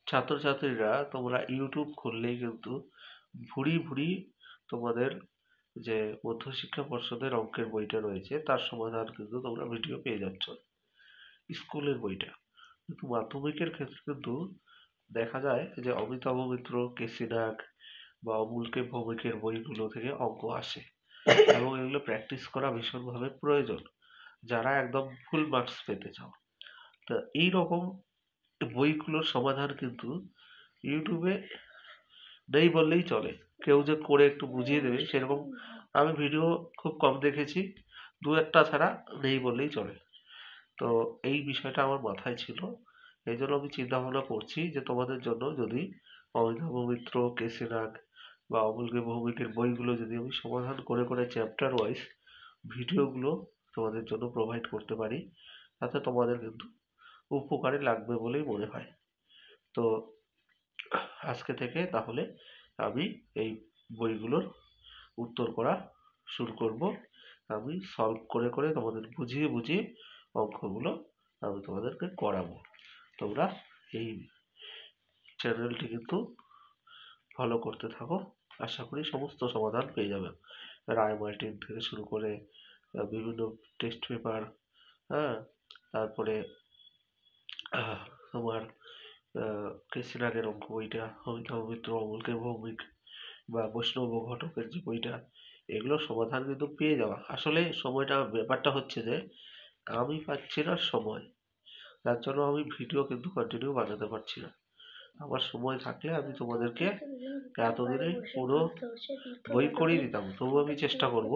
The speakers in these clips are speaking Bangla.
ছাত্রছাত্রীরা তোমরা ইউটিউব খুললেই কিন্তু ভুরি ভুরি তোমাদের যে মধ্যশিক্ষা পর্ষদের অঙ্কের বইটা রয়েছে তার সমাধান কিন্তু তোমরা ভিডিও পেয়ে যাচ্ছ, স্কুলের বইটা। কিন্তু মাধ্যমিকের ক্ষেত্রে কিন্তু দেখা যায় যে অমিতাভ মিত্র, কেসি নাগ বা অমূলকে ভৌমিকের বইগুলো থেকে অঙ্ক আসে, এবং এগুলো প্র্যাকটিস করা ভীষণভাবে প্রয়োজন যারা একদম ফুল মার্কস পেতে চাও। তা এই রকম বইগুলোর সমাধান কিন্তু ইউটিউবে নেই বললেই চলে। কেউ যে করে একটু বুঝিয়ে দেবে সেরকম আমি ভিডিও খুব কম দেখেছি, দু একটা ছাড়া নেই বললেই চলে। তো এই বিষয়টা আমার মাথায় ছিল, এই জন্য আমি চিন্তা ভাবনা করছি যে তোমাদের জন্য যদি অমিতাভ মিত্র, কেসি নাগ বা অমূল্য ভৌমিকের বইগুলো যদি আমি সমাধান করে করে চ্যাপ্টার ওয়াইজ ভিডিওগুলো তোমাদের জন্য প্রোভাইড করতে পারি, তাতে তোমাদের কিন্তু উপকারে লাগবে বলেই মনে হয়। তো আজকে থেকে তাহলে আমি এই বইগুলোর উত্তর করা শুরু করব। আমি সলভ করে করে তোমাদের বুঝিয়ে বুঝিয়ে অঙ্কগুলো আমি তোমাদেরকে করাবো। তোমরা এই চ্যানেলটি কিন্তু ফলো করতে থাকো, আশা করি সমস্ত সমাধান পেয়ে যাবে। রায় মার্টিন থেকে শুরু করে বিভিন্ন টেস্ট পেপার, হ্যাঁ, তারপরে তোমার কেসি নাগের অঙ্ক বইটা, অমিতাভ মিত্র, অমূলকের ভৌমিক বা বৈষ্ণব ঘটকের যে বইটা, এগুলোর সমাধান কিন্তু পেয়ে যাওয়া। আসলে সময়টা ব্যাপারটা হচ্ছে যে আমি পাচ্ছি না সময়, যার জন্য আমি ভিডিও কিন্তু কন্টিনিউ বানাতে পারছি না। আমার সময় থাকলে আমি তোমাদেরকে এতদিনে পুরো বই করিয়ে দিতাম, তবু আমি চেষ্টা করব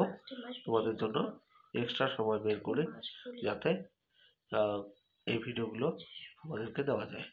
তোমাদের জন্য এক্সট্রা সময় বের করে যাতে এই ভিডিওগুলো আমাদেরকে দেওয়া যায়।